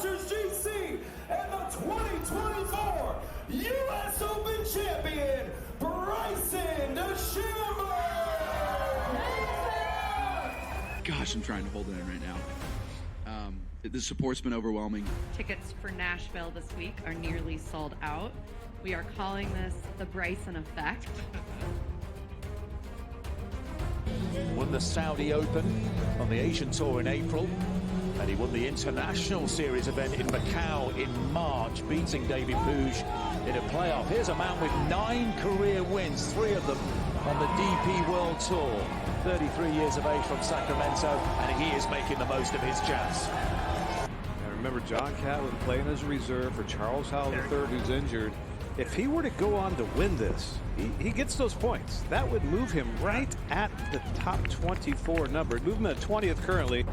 Masters GC and the 2024 U.S. Open champion, Bryson DeChambeau! Gosh, I'm trying to hold it in right now. The support's been overwhelming. Tickets for Nashville this week are nearly sold out. We are calling this the Bryson effect. Won the Saudi Open on the Asian Tour in April, and he won the International Series event in Macau in March, beating David Puig in a playoff. Here's a man with 9 career wins, 3 of them on the DP World Tour. 33 years of age from Sacramento, and he is making the most of his chance. Remember, John Catlin playing as a reserve for Charles Howell III, who's injured. If he were to go on to win this, he gets those points. That would move him right at the top 24 number. Move him at 20th currently.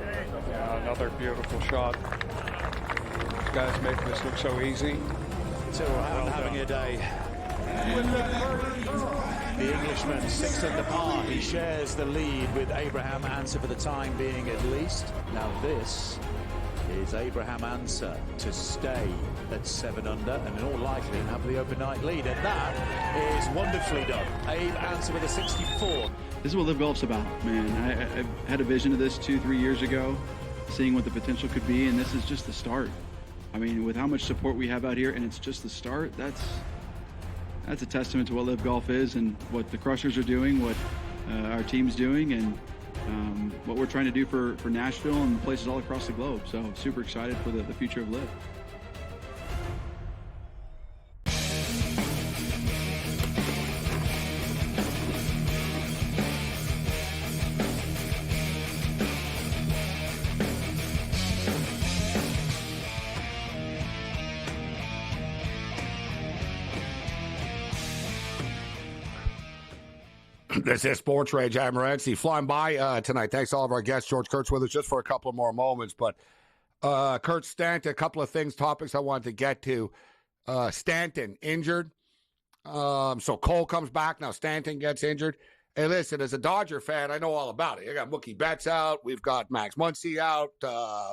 Yeah, another beautiful shot. These guys making this look so easy. So having a day. The Englishman 6 under par. He shares the lead with Abraham Ancer for the time being at least. Now this is Abraham Ancer to stay at 7 under and in all likelihood have the overnight lead. And that is wonderfully done. Abe Ancer with a 64. This is what Live Golf's about, man. I had a vision of this 2-3 years ago, seeing what the potential could be, and this is just the start. I mean, with how much support we have out here, and it's just the start, that's a testament to what Live Golf is and what the Crushers are doing, what our team's doing, and what we're trying to do for Nashville and places all across the globe. So super excited for the future of Live. This is SportsRage. I'm Morency flying by tonight. Thanks to all of our guests. George Kurtz with us just for a couple more moments. But Kurt Stanton, a couple of topics I wanted to get to. Stanton injured. So Cole comes back. Now Stanton gets injured. Hey, listen, as a Dodger fan, I know all about it. I got Mookie Betts out. We've got Max Muncy out.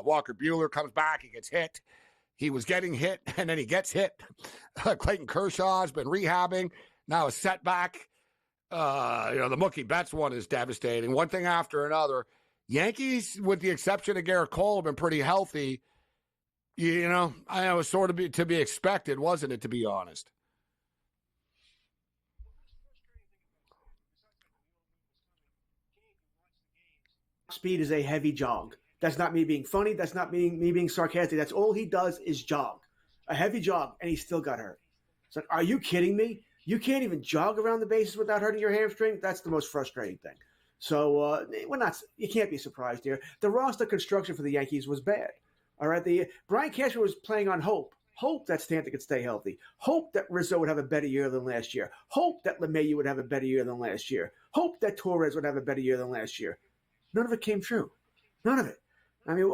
Walker Buehler comes back. He gets hit. He was getting hit, and then he gets hit. Clayton Kershaw's been rehabbing. Now a setback. The Mookie Betts one is devastating. One thing after another. Yankees, with the exception of Garrett Cole, have been pretty healthy. I know it was sort of to be expected, wasn't it, to be honest? Speed is a heavy jog. That's not me being funny. That's not me being sarcastic. That's all he does is jog. A heavy jog, and he still got hurt. It's like, are you kidding me? You can't even jog around the bases without hurting your hamstring? That's the most frustrating thing. So you can't be surprised here. The roster construction for the Yankees was bad. All right, Brian Cashman was playing on hope. Hope that Stanton could stay healthy. Hope that Rizzo would have a better year than last year. Hope that LeMahieu would have a better year than last year. Hope that Torres would have a better year than last year. None of it came true. None of it. I mean,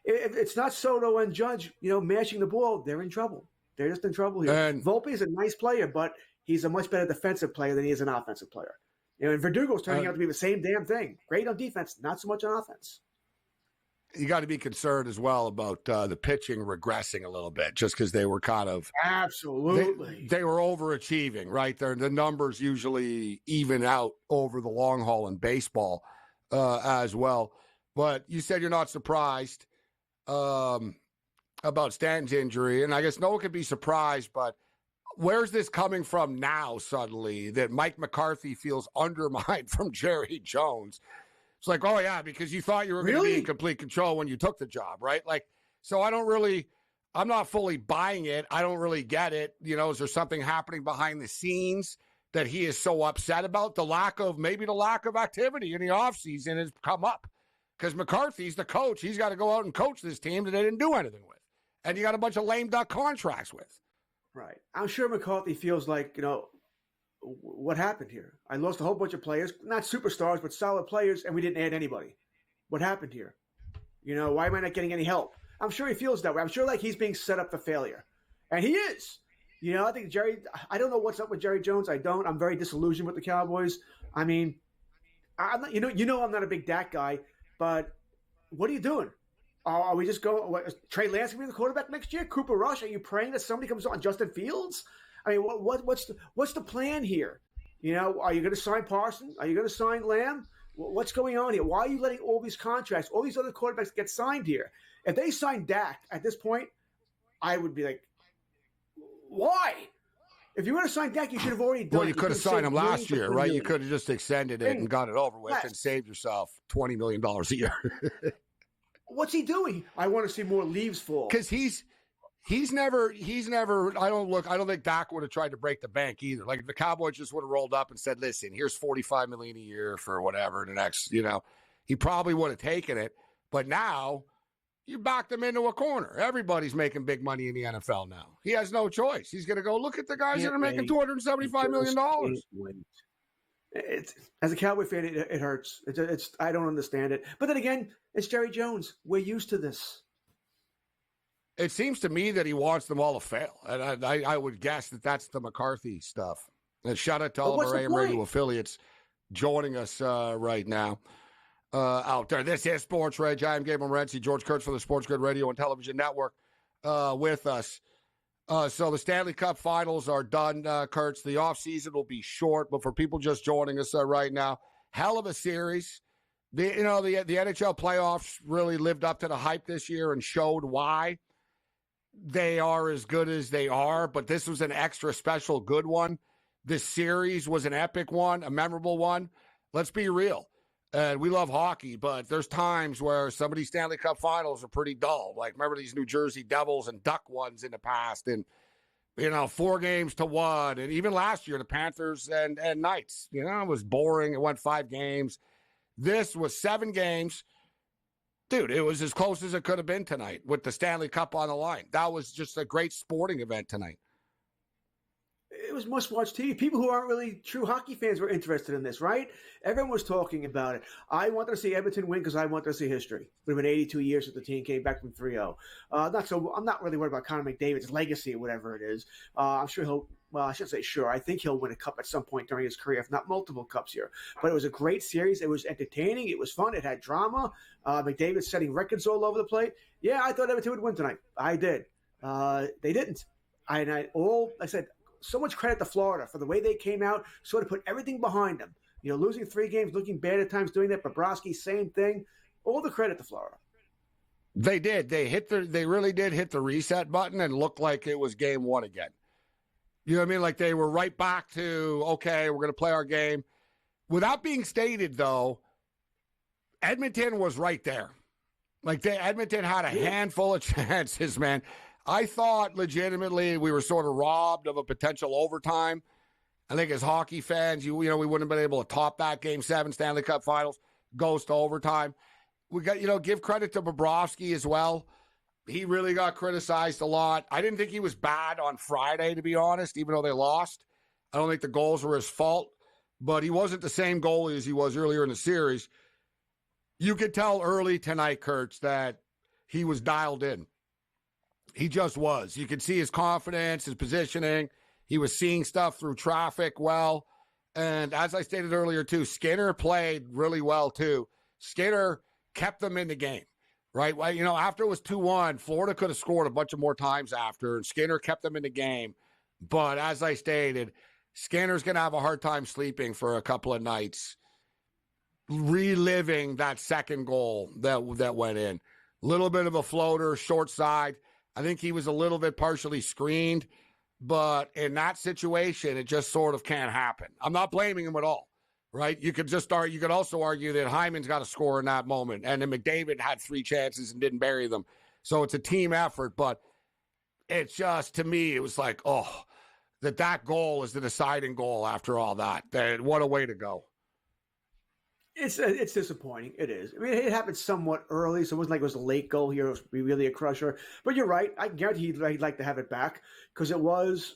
if it's not Soto and Judge, mashing the ball, they're in trouble. They're just in trouble here. And Volpe is a nice player, but he's a much better defensive player than he is an offensive player. And Verdugo's turning out to be the same damn thing. Great on defense, not so much on offense. You got to be concerned as well about the pitching regressing a little bit, just because they were kind of absolutely they were overachieving, right? The numbers usually even out over the long haul in baseball as well. But you said you're not surprised about Stanton's injury, and I guess no one could be surprised, but where's this coming from now suddenly that Mike McCarthy feels undermined from Jerry Jones? It's like, oh, yeah, because you thought you were going to be in complete control when you took the job, right? So I'm not fully buying it. I don't really get it. Is there something happening behind the scenes that he is so upset about? The lack of activity in the offseason has come up because McCarthy's the coach. He's got to go out and coach this team that they didn't do anything with. And you got a bunch of lame duck contracts with. Right. I'm sure McCarthy feels like, what happened here? I lost a whole bunch of players, not superstars, but solid players, and we didn't add anybody. What happened here? Why am I not getting any help? I'm sure he feels that way. I'm sure like he's being set up for failure. And he is. I think I don't know what's up with Jerry Jones. I don't. I'm very disillusioned with the Cowboys. I mean, I'm not, I'm not a big Dak guy, but what are you doing? Are we just going? Trey Lance going to be the quarterback next year? Cooper Rush? Are you praying that somebody comes on? Justin Fields? I mean, what's the plan here? Are you going to sign Parsons? Are you going to sign Lamb? What's going on here? Why are you letting all these contracts, all these other quarterbacks get signed here? If they sign Dak at this point, I would be like, why? If you were to sign Dak, you should have already done it. Well, you could have signed him last year, right? You could have just extended it and got it over with and saved yourself $20 million a year. What's he doing? I want to see more leaves fall. Because he's never, I don't think Dak would have tried to break the bank either. Like if the Cowboys just would have rolled up and said, listen, here's $45 million a year for whatever the next, he probably would have taken it. But now you backed him into a corner. Everybody's making big money in the NFL now. He has no choice. He's going to go look at the guys that are making $275 million. As a Cowboy fan, it hurts. I don't understand it. But then again, it's Jerry Jones. We're used to this. It seems to me that he wants them all to fail. And I would guess that that's the McCarthy stuff. And shout out to all of our AM radio affiliates joining us right now out there. This is SportsRage. I am Gabriel Morency, George Kurtz for the SportsGrid Radio and Television Network with us. So the Stanley Cup Finals are done, Kurtz. The offseason will be short, but for people just joining us right now, hell of a series. The NHL playoffs really lived up to the hype this year and showed why they are as good as they are, but this was an extra special good one. This series was an epic one, a memorable one. Let's be real. And we love hockey, but there's times where some of these Stanley Cup Finals are pretty dull. Like, remember these New Jersey Devils and Duck ones in the past, and 4-1, and even last year the Panthers and Knights. It was boring. It went 5 games. This was 7 games. Dude, it was as close as it could have been tonight with the Stanley Cup on the line. That was just a great sporting event tonight. It was must-watch TV. People who aren't really true hockey fans were interested in this, right? Everyone was talking about it. I wanted to see Edmonton win because I wanted to see history. It would have been 82 years since the team came back from 3-0. I'm not really worried about Connor McDavid's legacy or whatever it is. I'm sure I shouldn't say sure. I think he'll win a cup at some point during his career, if not multiple cups here. But it was a great series. It was entertaining. It was fun. It had drama. McDavid setting records all over the plate. Yeah, I thought Edmonton would win tonight. I did. They didn't. I said, so much credit to Florida for the way they came out, sort of put everything behind them. Losing 3 games, looking bad at times, doing that. Bobrovsky, same thing. All the credit to Florida. They did. They really did hit the reset button and looked like it was game 1 again. You know what I mean? Like they were right back to, okay, we're going to play our game. Without being stated, though, Edmonton was right there. Like Edmonton had a handful of chances, man. I thought legitimately we were sort of robbed of a potential overtime. I think as hockey fans, we wouldn't have been able to top that Game 7 Stanley Cup Finals, goes to overtime. We got, give credit to Bobrovsky as well. He really got criticized a lot. I didn't think he was bad on Friday, to be honest, even though they lost. I don't think the goals were his fault, but he wasn't the same goalie as he was earlier in the series. You could tell early tonight, Kurtz, that he was dialed in. He just was. You could see his confidence, his positioning. He was seeing stuff through traffic well. And as I stated earlier, too, Skinner played really well, too. Skinner kept them in the game, right? Well, after it was 2-1, Florida could have scored a bunch of more times after, and Skinner kept them in the game. But as I stated, Skinner's going to have a hard time sleeping for a couple of nights, reliving that second goal that went in. Little bit of a floater, short side. I think he was a little bit partially screened, but in that situation, it just sort of can't happen. I'm not blaming him at all, right? You could also argue that Hyman's got to score in that moment, and then McDavid had 3 chances and didn't bury them. So it's a team effort, but it's just, to me, it was like, that goal is the deciding goal after all that. What a way to go. It's disappointing. It is. I mean, it happened somewhat early, so it wasn't like it was a late goal here. It was really a crusher. But you're right. I guarantee he'd like to have it back because it was,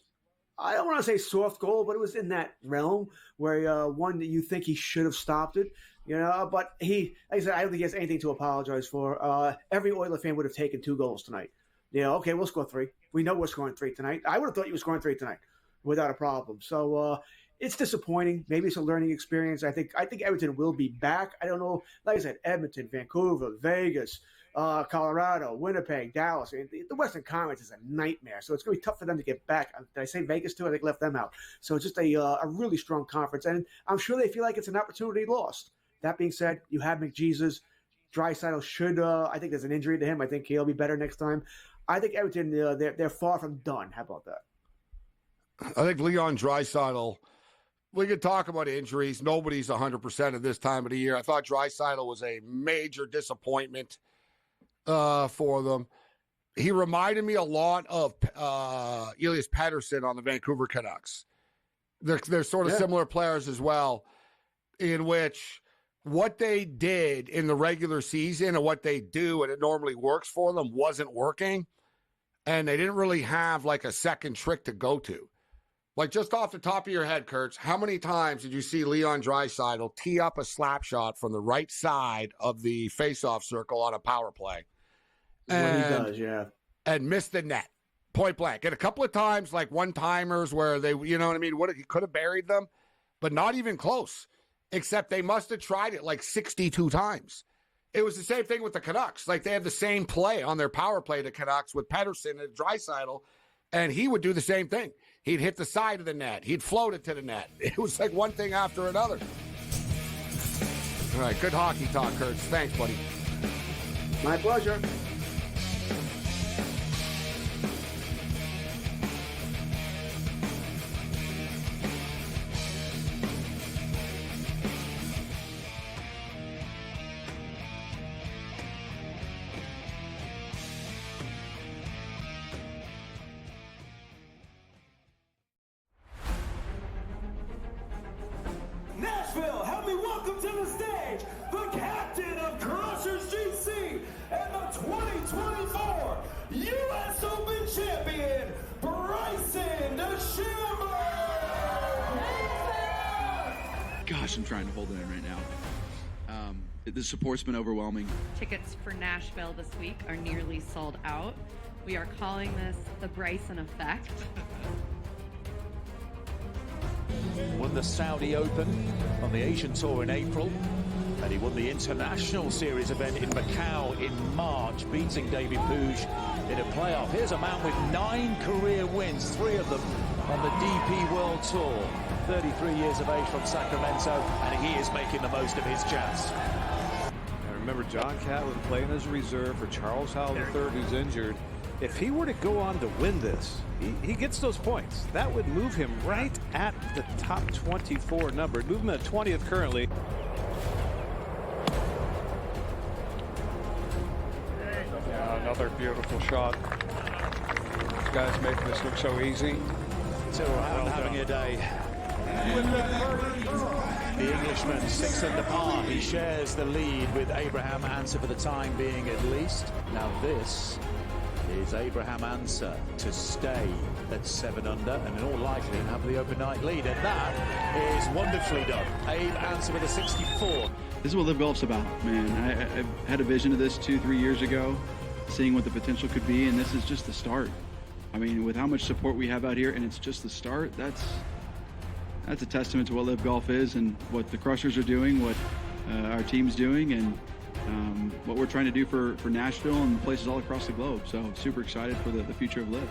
I don't want to say soft goal, but it was in that realm where one that you think he should have stopped it. But like I said, I don't think he has anything to apologize for. Every Oiler fan would have taken 2 goals tonight. Okay, we'll score 3. We know we're scoring 3 tonight. I would have thought you were scoring 3 tonight without a problem. So it's disappointing. Maybe it's a learning experience. I think Everton will be back. I don't know. Like I said, Edmonton, Vancouver, Vegas, Colorado, Winnipeg, Dallas. The Western Conference is a nightmare, so it's going to be tough for them to get back. Did I say Vegas too? I think left them out. So it's just a really strong conference, and I'm sure they feel like it's an opportunity lost. That being said, you have McJesus. Draisaitl should. I think there's an injury to him. I think he'll be better next time. I think Everton, they're far from done. How about that? I think Leon Draisaitl, we could talk about injuries. Nobody's 100% at this time of the year. I thought Draisaitl was a major disappointment for them. He reminded me a lot of Elias Pettersson on the Vancouver Canucks. They're sort of similar players as well, in which what they did in the regular season and what they do, and it normally works for them, wasn't working. And they didn't really have like a second trick to go to. Like, just off the top of your head, Kurtz, how many times did you see Leon Draisaitl tee up a slap shot from the right side of the faceoff circle on a power play? When he does, yeah. And miss the net, point blank. And a couple of times, like one-timers where they, you know what I mean, he could have buried them, but not even close, except they must have tried it like 62 times. It was the same thing with the Canucks. Like, they have the same play on their power play, the Canucks, with Pettersson and Draisaitl, and he would do the same thing. He'd hit the side of the net. He'd float it to the net. It was like one thing after another. All right, good hockey talk, Kurtz. Thanks, buddy. My pleasure. Nashville, help me welcome to the stage the captain of Crushers GC and the 2024 U.S. Open champion, Bryson DeChambeau! Gosh, I'm trying to hold it in right now. The support's been overwhelming. Tickets for Nashville this week are nearly sold out. We are calling this the Bryson effect. Won the Saudi Open on the Asian Tour in April, and he won the International Series event in Macau in March, beating David Puig in a playoff. Here's a man with 9 career wins, 3 of them on the DP World Tour. 33 years of age from Sacramento, and he is making the most of his chance. I remember John Catlin playing as a reserve for Charles Howell III, who's injured. If he were to go on to win this, he gets those points. That would move him right at the top 24 number. Move him at 20th currently. Yeah, another beautiful shot. These guys making this look so easy. Tyrrell having a day. The Englishman 6 under par. He shares the lead with Abraham Answer for the time being, at least. Now this is Abraham Answer to stay at 7 under and in all likelihood have the open night lead, and that is wonderfully done. Abe Answer with a 64. This is what Live Golf's about, man. I had a vision of this 2-3 years ago, seeing what the potential could be, and this is just the start. I mean, with how much support we have out here, and it's just the start, that's a testament to what Live Golf is and what the Crushers are doing, what our team's doing, and what we're trying to do for Nashville and places all across the globe. So super excited for the future of Live.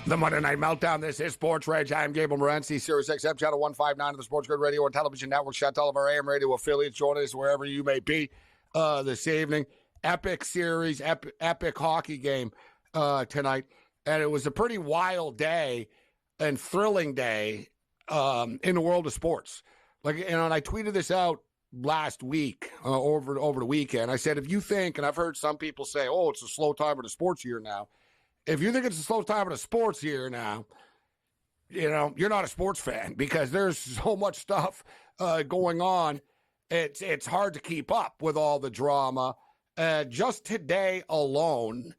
The Monday Night Meltdown. This is SportsRage. I am Gabriel Morency, Sirius XM Channel 159 of the SportsGrid Radio and Television Network. Shout out to all of our AM radio affiliates. Join us wherever you may be this evening. Epic series, epic hockey game tonight. And it was a pretty wild day and thrilling day in the world of sports. And I tweeted this out last week over the weekend. I said, if you think, and I've heard some people say, oh, it's a slow time of the sports year now. If you think it's a slow time of the sports year now, you're not a sports fan, because there's so much stuff going on. It's hard to keep up with all the drama. Just today alone,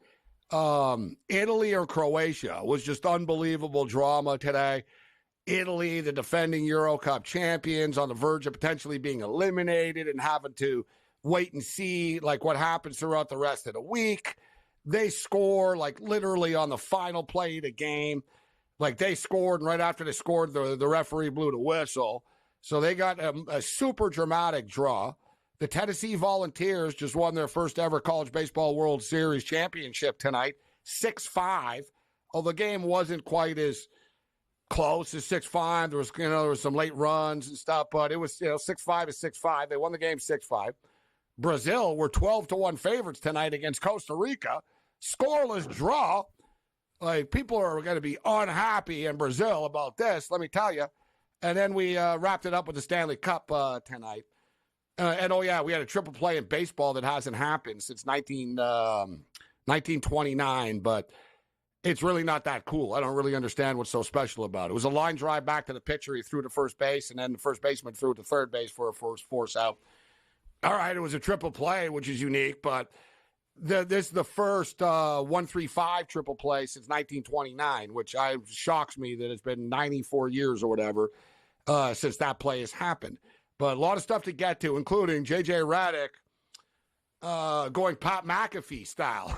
Italy or Croatia was just unbelievable drama today. Italy, the defending Euro Cup champions, on the verge of potentially being eliminated and having to wait and see like what happens throughout the rest of the week. They score like literally on the final play of the game. Like they scored, and right after they scored, the referee blew the whistle. So they got a super dramatic draw. The Tennessee Volunteers just won their first ever College Baseball World Series championship tonight, 6-5. Although the game wasn't quite as close as 6-5. There was some late runs and stuff, but it was 6-5 is 6-5. They won the game 6-5. Brazil were 12-1 favorites tonight against Costa Rica. Scoreless draw. Like, people are going to be unhappy in Brazil about this, let me tell you. And then we wrapped it up with the Stanley Cup tonight. And, we had a triple play in baseball that hasn't happened since 1929, but it's really not that cool. I don't really understand what's so special about it. It was a line drive back to the pitcher. He threw to first base, and then the first baseman threw it to third base for a force out. All right, it was a triple play, which is unique, but this is the first 1-3-5 triple play since 1929, which shocks me that it's been 94 years or whatever since that play has happened. But a lot of stuff to get to, including J.J. Redick going Pat McAfee style,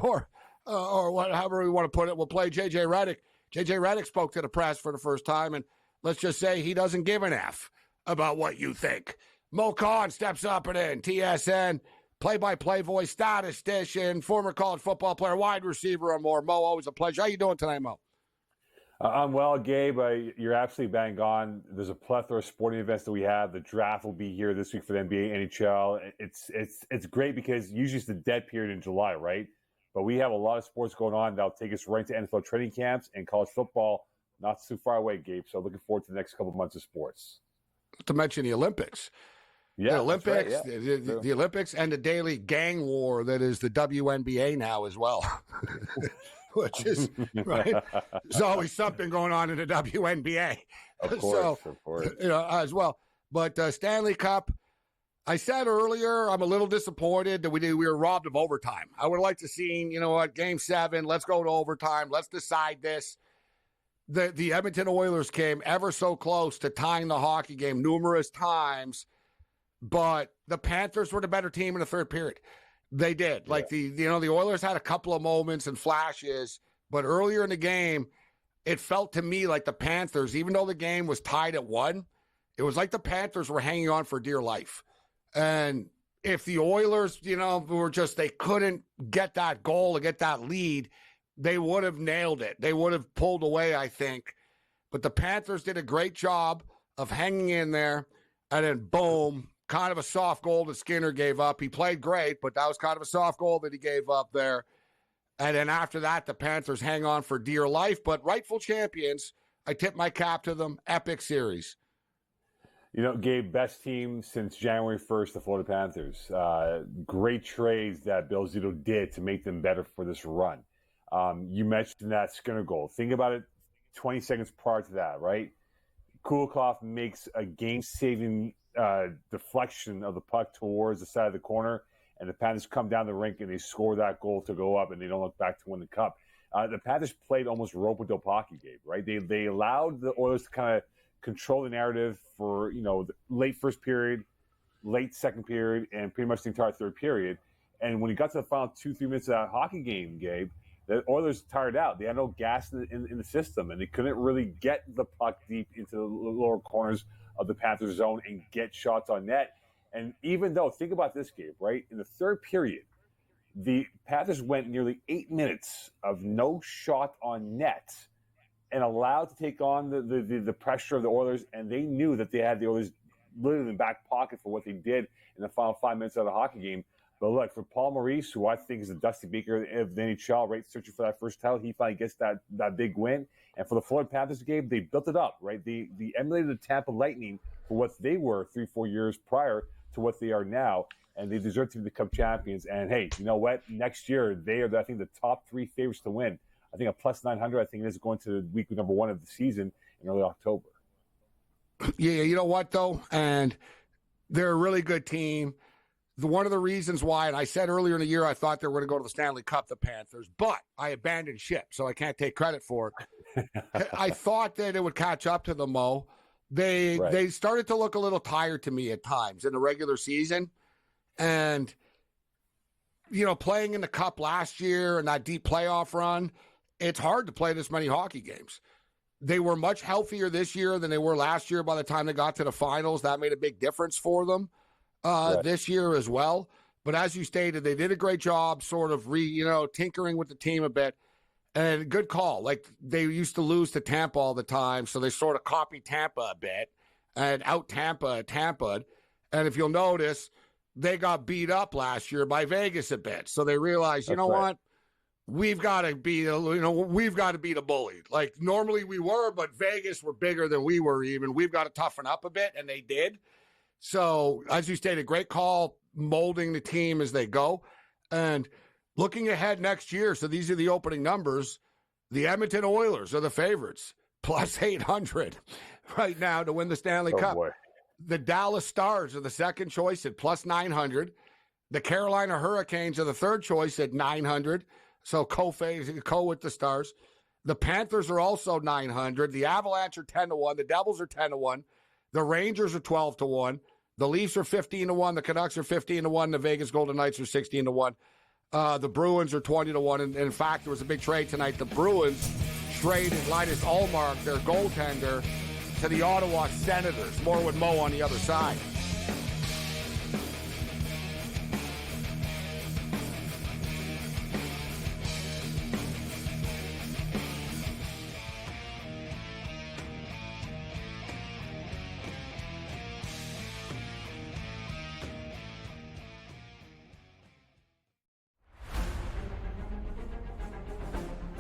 or however we want to put it. We'll play J.J. Redick. J.J. Redick spoke to the press for the first time, and let's just say he doesn't give an F about what you think. Mo Khan steps up and in. TSN, play-by-play voice, statistician, former college football player, wide receiver, and more. Mo, always a pleasure. How you doing tonight, Mo? I'm well, Gabe. You're absolutely bang on. There's a plethora of sporting events that we have. The draft will be here this week for the NBA, NHL. It's great because usually it's the dead period in July, right? But we have a lot of sports going on that'll take us right to NFL training camps and college football. Not too far away, Gabe. So looking forward to the next couple of months of sports. Not to mention the Olympics. Yeah, the Olympics, right, yeah. the Olympics, and the daily gang war that is the WNBA now as well, which is right. There's always something going on in the WNBA, of course. As well. But Stanley Cup, I said earlier, I'm a little disappointed that we were robbed of overtime. I would have liked to see, Game 7. Let's go to overtime. Let's decide this. The Edmonton Oilers came ever so close to tying the hockey game numerous times. But the Panthers were the better team in the third period. They did. Yeah. Like the Oilers had a couple of moments and flashes, but earlier in the game, it felt to me like the Panthers, even though the game was tied at 1, it was like the Panthers were hanging on for dear life. And if the Oilers, they couldn't get that goal or get that lead, they would have nailed it. They would have pulled away, I think. But the Panthers did a great job of hanging in there, and then boom. Kind of a soft goal that Skinner gave up. He played great, but that was kind of a soft goal that he gave up there. And then after that, the Panthers hang on for dear life. But rightful champions, I tip my cap to them. Epic series. Gabe, best team since January 1st, the Florida Panthers. Great trades that Bill Zito did to make them better for this run. You mentioned that Skinner goal. Think about it 20 seconds prior to that, right? Kulikov makes a game-saving deflection of the puck towards the side of the corner, and the Panthers come down the rink and they score that goal to go up, and they don't look back to win the cup. The Panthers played almost rope-a-dope hockey, Gabe, right? They allowed the Oilers to kind of control the narrative for the late first period, late second period, and pretty much the entire third period. And when you got to the final 2-3 minutes of that hockey game, Gabe, the Oilers tired out. They had no gas in the system, and they couldn't really get the puck deep into the lower corners of the Panthers zone and get shots on net. And even though, think about this, Gabe, right? In the third period, the Panthers went nearly 8 minutes of no shot on net and allowed to take on the pressure of the Oilers, and they knew that they had the Oilers literally in the back pocket for what they did in the final 5 minutes of the hockey game. But look, for Paul Maurice, who I think is the Dusty Baker of the NHL, right, searching for that first title, he finally gets that big win. And for the Florida Panthers game, they built it up, right? They emulated the Tampa Lightning for what they were 3-4 years prior to what they are now, and they deserve to be the Cup champions. And hey, you know what? Next year, they are, I think, the top 3 favorites to win. I think a plus 900, I think it is going to week number 1 of the season in early October. Yeah, you know what, though? And they're a really good team. one of the reasons why, and I said earlier in the year I thought they were going to go to the Stanley Cup, the Panthers, but I abandoned ship, so I can't take credit for it. I thought that it would catch up to them, Mo. They started to look a little tired to me at times in the regular season. And, you know, playing in the Cup last year and that deep playoff run, it's hard to play this many hockey games. They were much healthier this year than they were last year by the time they got to the finals. That made a big difference for them this year as well. But as you stated, they did a great job sort of tinkering with the team a bit. And good call. Like, they used to lose to Tampa all the time, so they sort of copied Tampa a bit and out-Tampa. And if you'll notice, they got beat up last year by Vegas a bit. So they realized, what? We've got to be the bully. Like, normally we were, but Vegas were bigger than we were even. We've got to toughen up a bit, and they did. So, as you stated, great call, molding the team as they go. And looking ahead next year, so these are the opening numbers. The Edmonton Oilers are the favorites, plus 800 right now to win the Stanley Cup. Boy. The Dallas Stars are the second choice at plus 900. The Carolina Hurricanes are the third choice at 900. So co with the Stars. The Panthers are also 900. The Avalanche are 10-1. The Devils are 10-1. The Rangers are 12-1. The Leafs are 15-1. The Canucks are 15-1. The Vegas Golden Knights are 16-1. The Bruins are 20-1. And in fact, there was a big trade tonight. The Bruins traded Linus Ullmark, their goaltender, to the Ottawa Senators. More with Mo on the other side.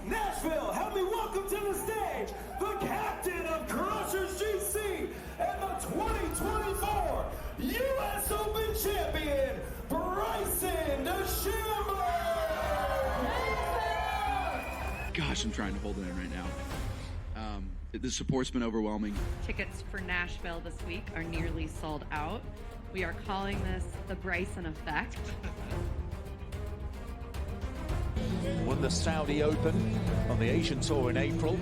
Nashville, help me welcome to the stage the captain of Crushers GC and the 2024 U.S. Open champion, Bryson DeChambeau! Gosh, I'm trying to hold it in right now. The support's been overwhelming. Tickets for Nashville this week are nearly sold out. We are calling this the Bryson effect. Won the Saudi Open on the Asian Tour in April,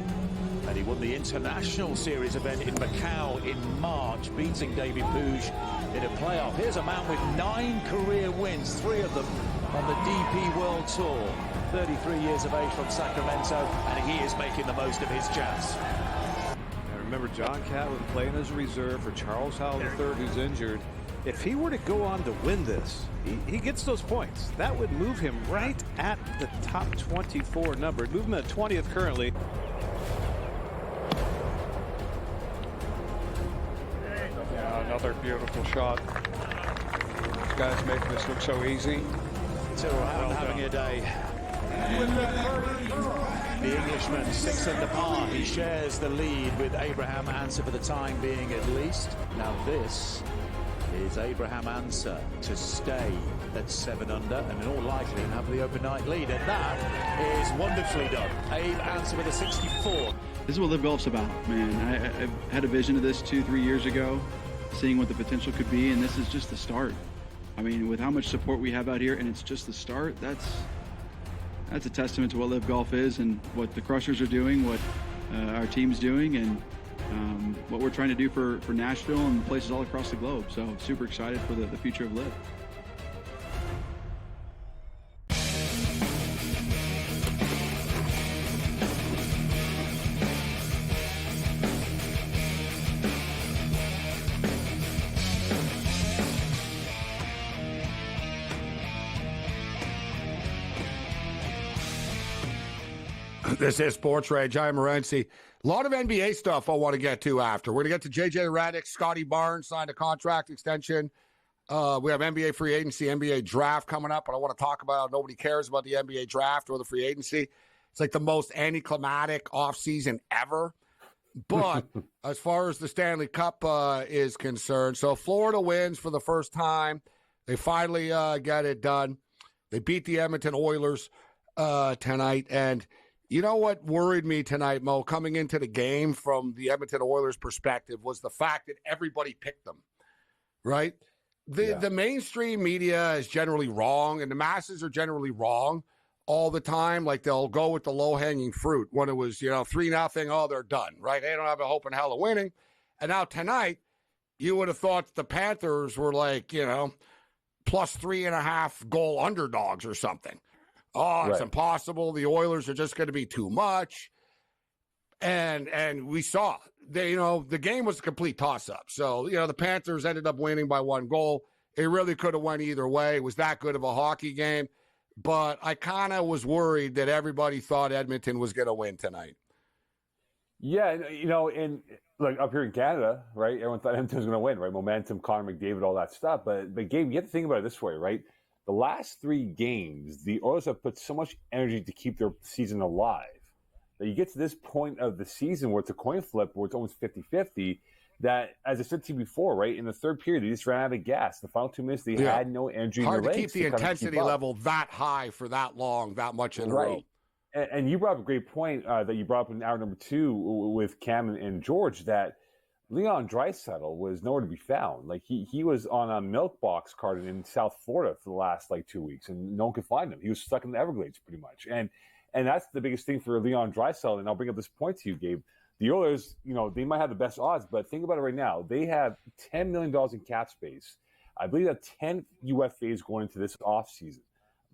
and he won the International Series event in Macau in March, beating David Puig in a playoff. Here's a man with 9 career wins, 3 of them on the DP World Tour. 33 years of age from Sacramento, and he is making the most of his chance. I remember John Catlin playing as a reserve for Charles Howell III, who's injured. If he were to go on to win this, he gets those points. That would move him right at the top 24 number. Move him at 20th currently. Yeah, another beautiful shot. This guy's making this look so easy. So having a day. The Englishman 6 under par. He shares the lead with Abraham Answer for the time being, at least. Now this is Abraham Answer to stay at 7 under and in all likelihood have the open night lead, and that is wonderfully done. Abe Answer with a 64. This is what Live Golf's about, man. I had a vision of this 2-3 years ago, seeing what the potential could be, and this is just the start. I mean, with how much support we have out here, and it's just the start, that's a testament to what Live Golf is and what the Crushers are doing, what our team's doing, and what we're trying to do for Nashville and places all across the globe. So super excited for the future of Live. This is SportsRage. I'm Morency. A lot of NBA stuff I want to get to after. We're going to get to J.J. Redick. Scotty Barnes signed a contract extension. We have NBA free agency, NBA draft coming up, but I want to talk about nobody cares about the NBA draft or the free agency. It's like the most anticlimactic offseason ever. But as far as the Stanley Cup is concerned, so Florida wins for the first time. They finally get it done. They beat the Edmonton Oilers tonight, and you know what worried me tonight, Mo, coming into the game from the Edmonton Oilers' perspective was the fact that everybody picked them, right? The mainstream media is generally wrong, and the masses are generally wrong all the time. Like, they'll go with the low-hanging fruit when it was, 3-0, oh, they're done, right? They don't have a hope in hell of winning. And now tonight, you would have thought the Panthers were like, plus 3.5 goal underdogs or something. Oh, it's impossible. The Oilers are just going to be too much. And we saw the game was a complete toss-up. So, the Panthers ended up winning by 1 goal. It really could have went either way. It was that good of a hockey game. But I kind of was worried that everybody thought Edmonton was going to win tonight. Yeah, and like up here in Canada, right? Everyone thought Edmonton was going to win, right? Momentum, Connor McDavid, all that stuff. But Gabe, you have to think about it this way, right? The last 3 games, the Oilers have put so much energy to keep their season alive that you get to this point of the season where it's a coin flip, where it's almost 50-50, that, as I said to you before, right, in the third period, they just ran out of gas. The final 2 minutes, they had no energy in their legs. Hard to keep the intensity level that high for that long, that much in a row. And you brought up a great point that you brought up in hour number 2 with Cam and George, that Leon Draisaitl was nowhere to be found. Like, he was on a milk box carton in South Florida for the last 2 weeks, and no one could find him. He was stuck in the Everglades pretty much. And that's the biggest thing for Leon Draisaitl. And I'll bring up this point to you, Gabe. The Oilers, they might have the best odds, but think about it right now. They have $10 million in cap space. I believe that 10 UFAs going into this offseason.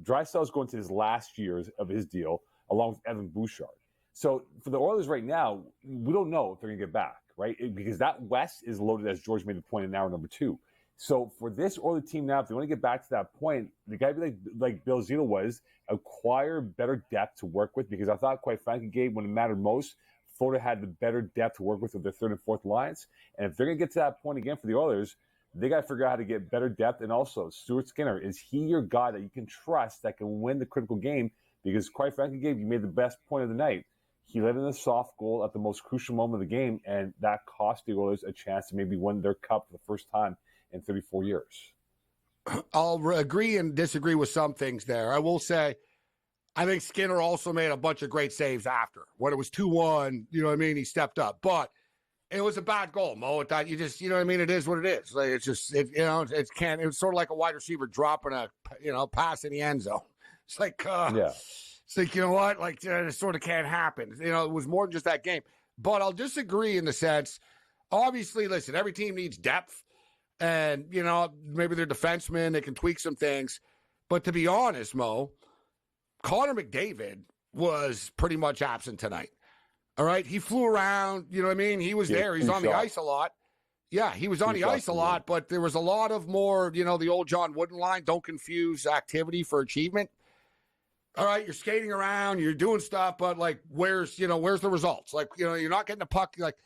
Draisaitl is going to his last years of his deal, along with Evan Bouchard. So for the Oilers right now, we don't know if they're going to get back, right? Because that West is loaded, as George made the point in hour number 2. So for this Oilers team now, if they want to get back to that point, the guy like Bill Zito was, acquire better depth to work with, because I thought, quite frankly, Gabe, when it mattered most, Florida had the better depth to work with their third and fourth lines. And if they're going to get to that point again for the Oilers, they got to figure out how to get better depth. And also, Stuart Skinner, is he your guy that you can trust that can win the critical game? Because, quite frankly, Gabe, you made the best point of the night. He let in a soft goal at the most crucial moment of the game, and that cost the Oilers a chance to maybe win their cup for the first time in 34 years. I'll agree and disagree with some things there. I will say, I think Skinner also made a bunch of great saves after. When it was 2-1, he stepped up. But it was a bad goal, Mo. You just, it is what it is. Like, it's just, it was sort of like a wide receiver dropping a, pass in the end zone. It's like, it's like, you know what? Like, it sort of can't happen. It was more than just that game. But I'll disagree in the sense, obviously, listen, every team needs depth. And, maybe they're defensemen, they can tweak some things. But to be honest, Mo, Connor McDavid was pretty much absent tonight. All right? He flew around, He was there. He's on the ice a lot. Yeah, he was on the ice a lot, but there was a lot of more, the old John Wooden line, don't confuse activity for achievement. All right, you're skating around, you're doing stuff, but, like, where's the results? Like, you're not getting the puck. Like,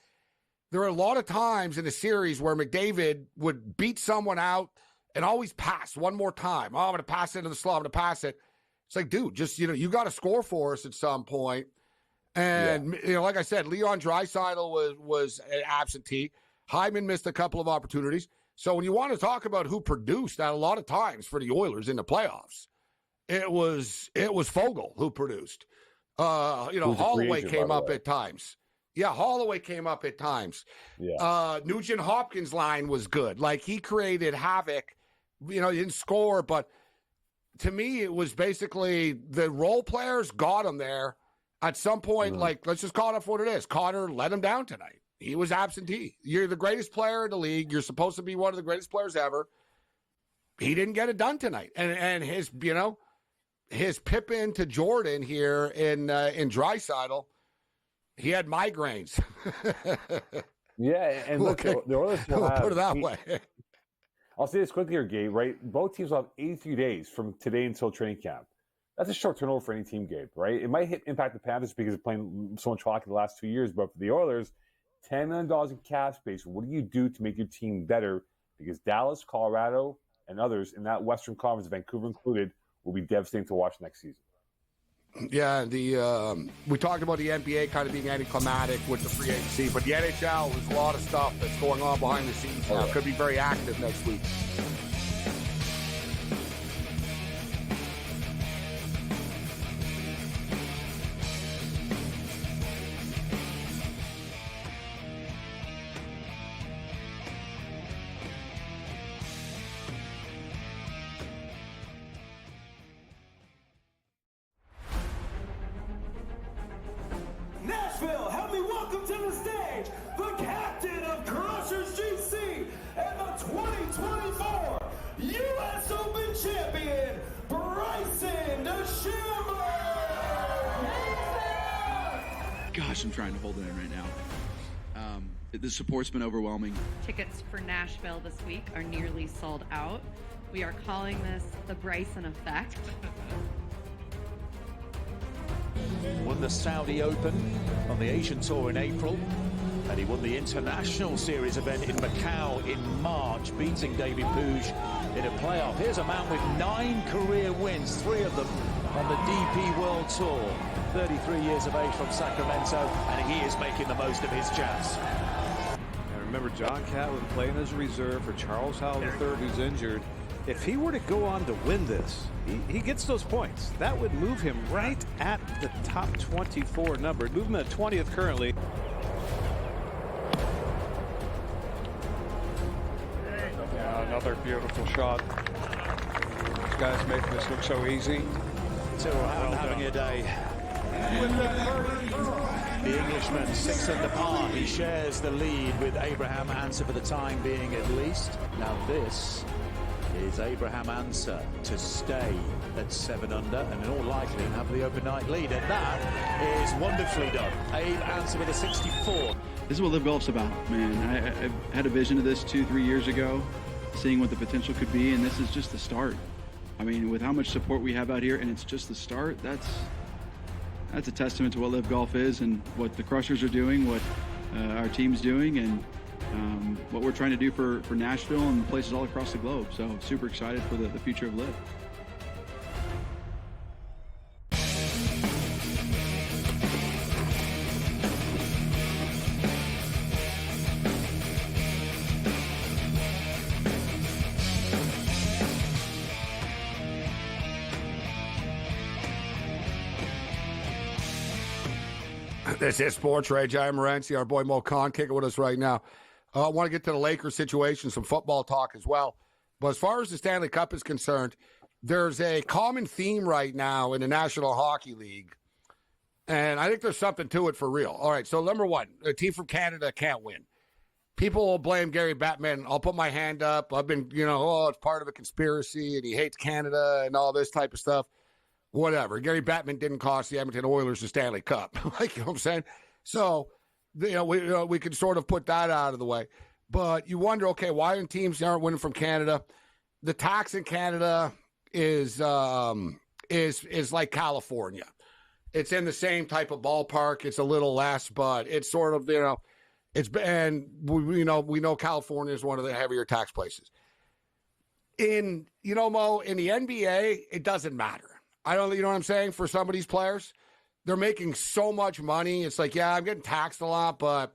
there are a lot of times in the series where McDavid would beat someone out and always pass one more time. Oh, I'm going to pass it into the slot. I'm going to pass it. It's like, dude, just, you got to score for us at some point. And, like I said, Leon Draisaitl was an absentee. Hyman missed a couple of opportunities. So when you want to talk about who produced that a lot of times for the Oilers in the playoffs, it was Fogle who produced. Holloway came up at times. Yeah, Holloway came up at times. Yeah. Nugent Hopkins' line was good. Like, he created havoc. He didn't score, but to me, it was basically the role players got him there. At some point, let's just call it for what it is. Connor let him down tonight. He was absentee. You're the greatest player in the league. You're supposed to be one of the greatest players ever. He didn't get it done tonight. And his, his Pippin to Jordan here in Draisaitl, he had migraines. Yeah, and look, the Oilers will have, put it that way. I'll say this quickly here, Gabe, right? Both teams will have 83 days from today until training camp. That's a short turnover for any team, Gabe, right? It might impact the Panthers because they're playing so much hockey the last 2 years, but for the Oilers, $10 million in cap space, what do you do to make your team better? Because Dallas, Colorado, and others in that Western Conference, Vancouver included, will be devastating to watch next season. Yeah, we talked about the NBA kind of being anticlimactic with the free agency, but the NHL, there's a lot of stuff that's going on behind the scenes now. Could be very active next week. Gosh, I'm trying to hold it in right now. The support's been overwhelming. Tickets for Nashville this week are nearly sold out. We are calling this the Bryson effect. Won the Saudi Open on the Asian Tour in April, and he won the International Series event in Macau in March, beating David Puig in a playoff. Here's a man with 9 career wins, 3 of them on the DP World Tour. 33 years of age from Sacramento, and he is making the most of his chance. I remember John Catlin playing as a reserve for Charles Howell III, who's injured. If he were to go on to win this, he gets those points. That would move him right at the top 24 number. It'd move him at 20th currently. Yeah, another beautiful shot. These guys making this look so easy. Tyrrell having a day. The Englishman 6 under par. He shares the lead with Abraham Answer for the time being, at least. Now this is Abraham Answer to stay at 7 under and in all likelihood have the overnight lead, and that is wonderfully done. Abe Answer with a 64. This is what Live Golf's about, man. I had a vision of this 2-3 years ago, seeing what the potential could be, and this is just the start. I mean, with how much support we have out here, and it's just the start, that's a testament to what Live Golf is and what the Crushers are doing, what our team's doing, and what we're trying to do for Nashville and places all across the globe. So super excited for the future of Live. This is SportsRage. I'm Morency. Our boy Mo Khan kicking with us right now. I want to get to the Lakers situation, some football talk as well. But as far as the Stanley Cup is concerned, there's a common theme right now in the National Hockey League. And I think there's something to it for real. All right, so number one, a team from Canada can't win. People will blame Gary Bettman. I'll put my hand up. I've been, it's part of a conspiracy and he hates Canada and all this type of stuff. Whatever. Gary Bettman didn't cost the Edmonton Oilers the Stanley Cup. You know what I'm saying? So, we could sort of put that out of the way. But you wonder, okay, why teams aren't winning from Canada? The tax in Canada is like California. It's in the same type of ballpark. It's a little less, but it's sort of, we know California is one of the heavier tax places. Mo, in the NBA, it doesn't matter. You know what I'm saying? For some of these players, they're making so much money. It's like, yeah, I'm getting taxed a lot, but,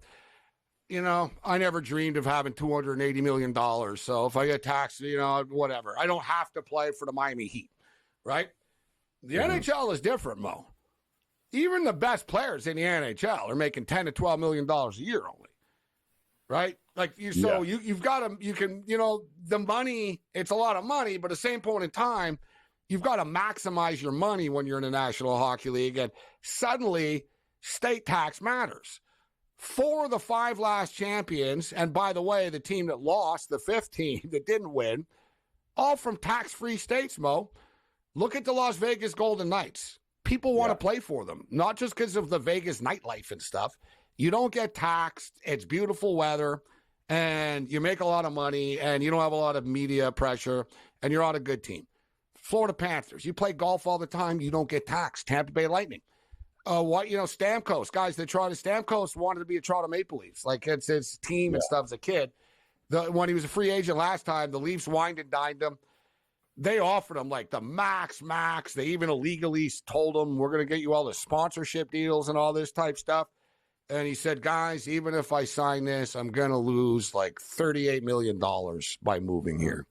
I never dreamed of having $280 million. So if I get taxed, whatever. I don't have to play for the Miami Heat, right? The NHL is different, Mo. Even the best players in the NHL are making $10 to $12 million a year only, right? You've got to, the money, it's a lot of money, but at the same point in time, you've got to maximize your money when you're in the National Hockey League, and suddenly state tax matters. 4 of the 5 last champions, and by the way, the team that lost, the 5th team that didn't win, all from tax-free states, Mo. Look at the Las Vegas Golden Knights. People want to play for them, not just because of the Vegas nightlife and stuff. You don't get taxed. It's beautiful weather, and you make a lot of money, and you don't have a lot of media pressure, and you're on a good team. Florida Panthers. You play golf all the time. You don't get taxed. Tampa Bay Lightning. Stamkos. Guys that Stamkos wanted to be a Toronto Maple Leafs. Like, it's his team and stuff as a kid. When he was a free agent last time, the Leafs wined and dined him. They offered him, like, the max. They even illegally told him, we're going to get you all the sponsorship deals and all this type stuff. And he said, guys, even if I sign this, I'm going to lose, like, $38 million by moving here.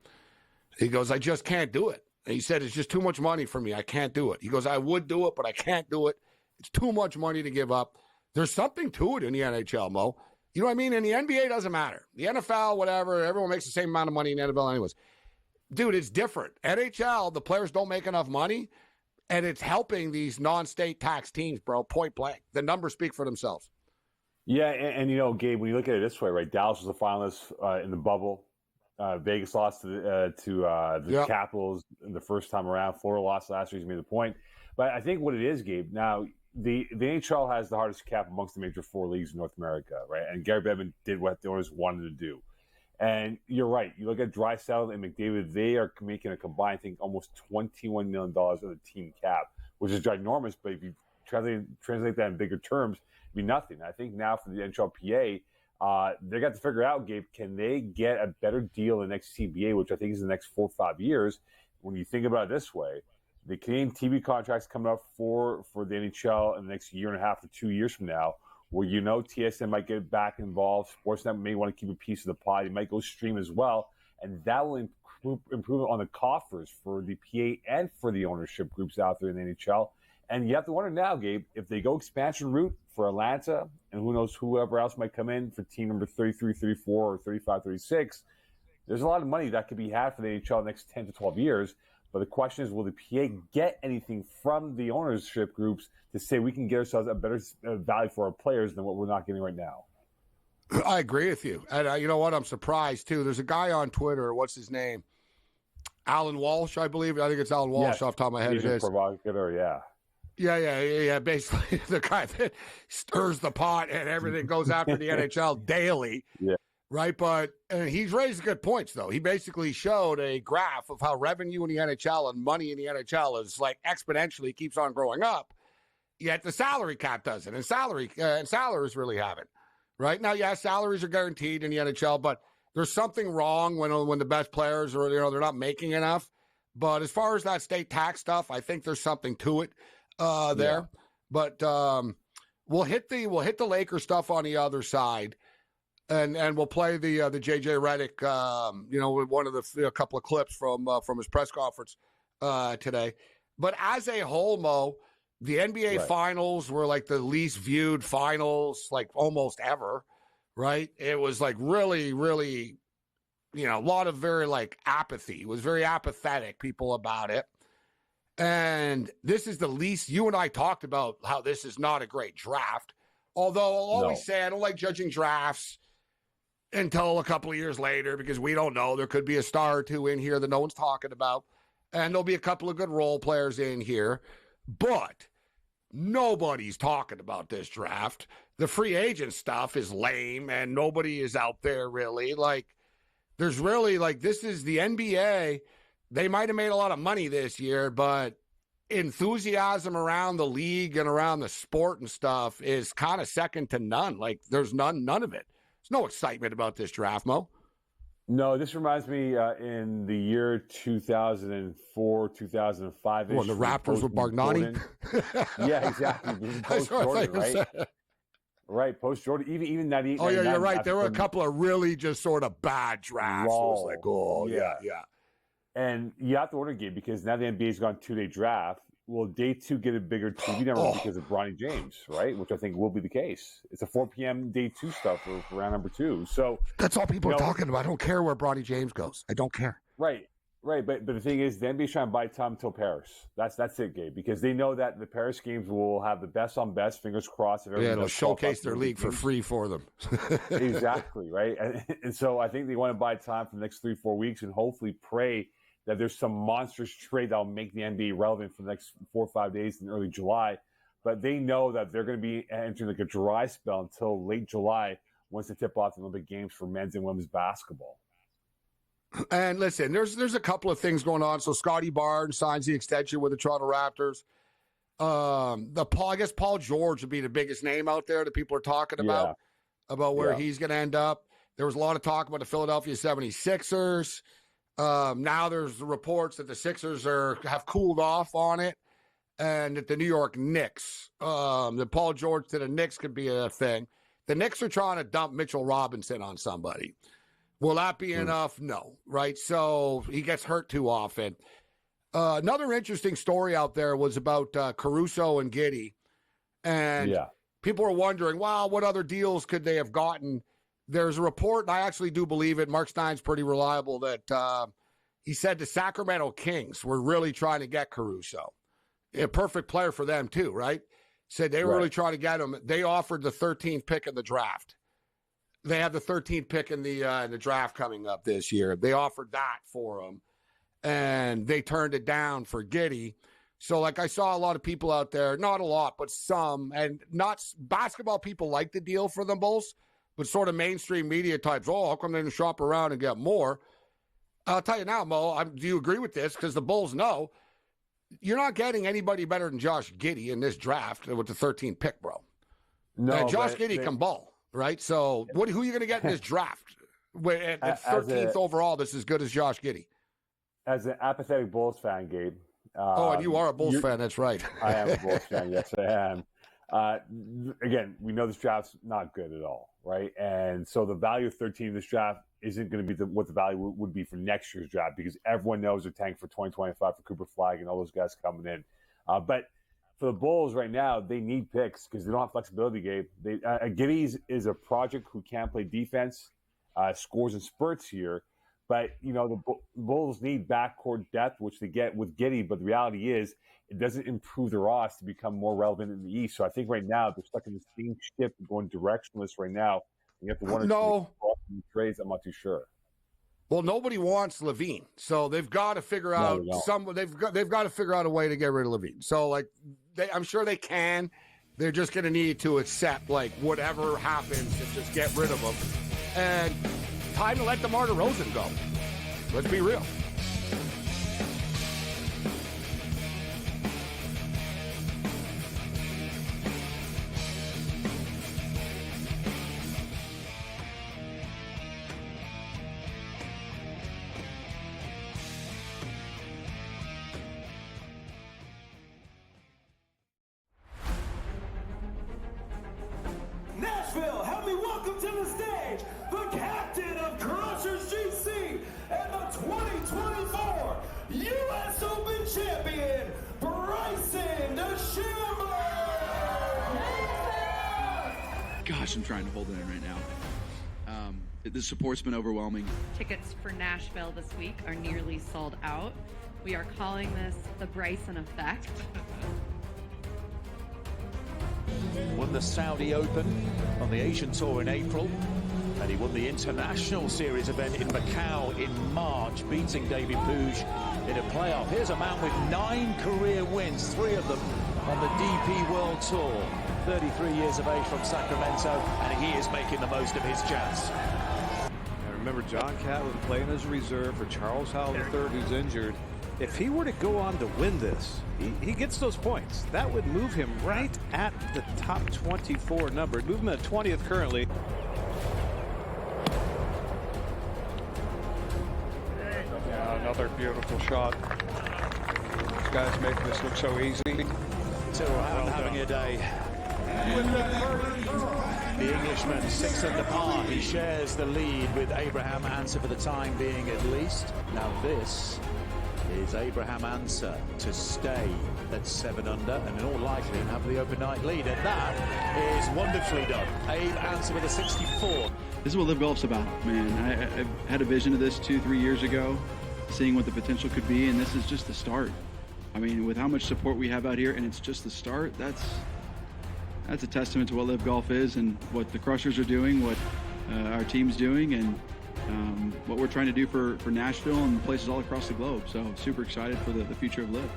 He goes, I just can't do it. And he said, it's just too much money for me. I can't do it. He goes, I would do it, but I can't do it. It's too much money to give up. There's something to it in the NHL, Mo. You know what I mean? In the NBA, it doesn't matter. The NFL, whatever, everyone makes the same amount of money in the NFL anyways. Dude, it's different. NHL, the players don't make enough money, and it's helping these non-state tax teams, bro, point blank. The numbers speak for themselves. Yeah, and Gabe, when you look at it this way, right, Dallas was a finalist in the bubble. Vegas lost to the Capitals the first time around. Florida lost last year. He's made the point. But I think what it is, Gabe, now the NHL has the hardest cap amongst the major four leagues in North America, right? And Gary Bettman did what the owners wanted to do. And you're right. You look at Draisaitl and McDavid, they are making a combined, I think, almost $21 million of the team cap, which is ginormous. But if you translate that in bigger terms, it'd be nothing. I think now for the NHLPA, they got to figure out, Gabe, can they get a better deal in the next CBA, which I think is the next 4 or 5 years. When you think about it this way, the Canadian TV contract's coming up for the NHL in the next year and a half to 2 years from now, where TSN might get back involved. Sportsnet may want to keep a piece of the pie. They might go stream as well. And that will improve on the coffers for the PA and for the ownership groups out there in the NHL. And you have to wonder now, Gabe, if they go expansion route for Atlanta, and who knows whoever else might come in for team number 33, 34, or 35, 36, there's a lot of money that could be had for the NHL in the next 10 to 12 years. But the question is, will the PA get anything from the ownership groups to say we can get ourselves a better value for our players than what we're not getting right now? I agree with you. And you know what? I'm surprised, too. There's a guy on Twitter. What's his name? Alan Walsh, I believe. I think it's Alan Walsh off the top of my head. It is. Provocateur, yeah. Yeah. Basically, the guy that stirs the pot and everything goes after the NHL daily. Yeah. Right, but he's raised good points, though. He basically showed a graph of how revenue in the NHL and money in the NHL is like exponentially keeps on growing up, yet the salary cap doesn't, and salaries really haven't. Right now, salaries are guaranteed in the NHL, but there's something wrong when the best players are they're not making enough. But as far as that state tax stuff, I think there's something to it there. Yeah. But we'll hit the Lakers stuff on the other side. And we'll play the JJ Redick, one of a couple of clips from his press conference today. But as a whole, Mo, the NBA finals were like the least viewed finals like almost ever, right? It was like really, really, a lot of very like apathy. It was very apathetic, people about it. And this is the least, you and I talked about how this is not a great draft. Although I'll always say I don't like judging drafts until a couple of years later, because we don't know. There could be a star or two in here that no one's talking about. And there'll be a couple of good role players in here. But nobody's talking about this draft. The free agent stuff is lame, and nobody is out there really. Like, there's really, this is the NBA. They might have made a lot of money this year, but enthusiasm around the league and around the sport and stuff is kind of second to none. Like, there's none of it. There's no excitement about this draft, Mo. No, this reminds me in the year 2004, 2005. When the Raptors were Bargnani? Yeah, exactly. Post-Jordan, right? Right, post-Jordan. Even that. Oh, yeah, you're right. There were a couple of really just sort of bad drafts. It was like, yeah. And you have to wonder, Gabe, because now the NBA's gone 2-day draft. Will day two get a bigger TV number because of Bronny James, right? Which I think will be the case. It's a 4 p.m. day two stuff for round number 2. So that's all people are talking about. I don't care where Bronny James goes. I don't care. Right. But the thing is, the NBA's trying to buy time until Paris. That's it, Gabe, because they know that the Paris games will have the best on best. Fingers crossed. They'll showcase their league for free for them. Exactly, right? And so I think they want to buy time for the next 3-4 weeks and hopefully pray that there's some monstrous trade that will make the NBA relevant for the next 4 or 5 days in early July. But they know that they're going to be entering like a dry spell until late July once they tip off the Olympic Games for men's and women's basketball. And listen, there's a couple of things going on. So Scotty Barnes signs the extension with the Toronto Raptors. I guess Paul George would be the biggest name out there that people are talking about where he's going to end up. There was a lot of talk about the Philadelphia 76ers. Now there's reports that the Sixers have cooled off on it, and that the New York Knicks, that Paul George to the Knicks could be a thing. The Knicks are trying to dump Mitchell Robinson on somebody. Will that be enough? No, right? So he gets hurt too often. Another interesting story out there was about Caruso and Giddey, and people are wondering, wow, what other deals could they have gotten? There's a report, and I actually do believe it. Mark Stein's pretty reliable, that he said the Sacramento Kings were really trying to get Caruso. A perfect player for them, too, right? Said they were really trying to get him. They offered the 13th pick in the draft. they have the 13th pick in the draft coming up this year. They offered that for him, and they turned it down for Giddey. So, like, I saw a lot of people out there, not a lot, but some, and not basketball people like the deal for the Bulls, but sort of mainstream media types, oh, how come they didn't shop around and get more? I'll tell you now, Mo, do you agree with this? Because the Bulls know you're not getting anybody better than Josh Giddey in this draft with the 13th pick, bro. No, Josh Giddey can ball, right? So, who are you going to get in this draft? At 13th overall, that's as good as Josh Giddey. As an apathetic Bulls fan, Gabe. And you are a Bulls fan, that's right. I am a Bulls fan, yes, I am. Again, we know this draft's not good at all, right? And so the value of 13 in this draft isn't going to be what the value would be for next year's draft, because everyone knows they're tanking for 2025 for Cooper Flagg and all those guys coming in. But for the Bulls right now, they need picks because they don't have flexibility, Gabe. Giddey is a project who can't play defense, scores in spurts here. But, the Bulls need backcourt depth, which they get with Giddey. But the reality is it doesn't improve their odds to become more relevant in the East. So I think right now they're stuck in the same ship going directionless right now. You have to wonder if trades. I'm not too sure. Well, nobody wants Levine, so they've got to figure out They've got to figure out a way to get rid of Levine. So, I'm sure they can. They're just going to need to accept whatever happens and just get rid of him. And time to let DeMar DeRozan go. Let's be real. Nashville, help me welcome to the stage the captain of Crushers GC and the 2024 U.S. Open champion, Bryson DeChambeau! Gosh, I'm trying to hold it in right now. The support's been overwhelming. Tickets for Nashville this week are nearly sold out. We are calling this the Bryson effect. Won the Saudi Open on the Asian Tour in April, and he won the International Series event in Macau in March, beating David Puig in a playoff. Here's a man with 9 career wins, 3 of them on the DP World Tour. 33 years of age from Sacramento, and he is making the most of his chance. I remember John Catlin playing as a reserve for Charles Howell III, who's injured. If he were to go on to win this, he gets those points. That would move him right at the top 24 number. Move him at 20th currently. Yeah, another beautiful shot. This guy's making this look so easy. Having a day. The Englishman 6 under par. He shares the lead with Abraham Answer for the time being, at least. Now this is Abraham Answer to stay at 7 under and in all likelihood have the open night lead, and that is wonderfully done. Abe Answer with a 64. This is what Live Golf's about, man. I had a vision of this 2-3 years ago, seeing what the potential could be, and this is just the start. I mean, with how much support we have out here, and it's just the start, that's a testament to what Live Golf is and what the Crushers are doing, what our team's doing, and what we're trying to do for Nashville and places all across the globe. So super excited for the future of Live.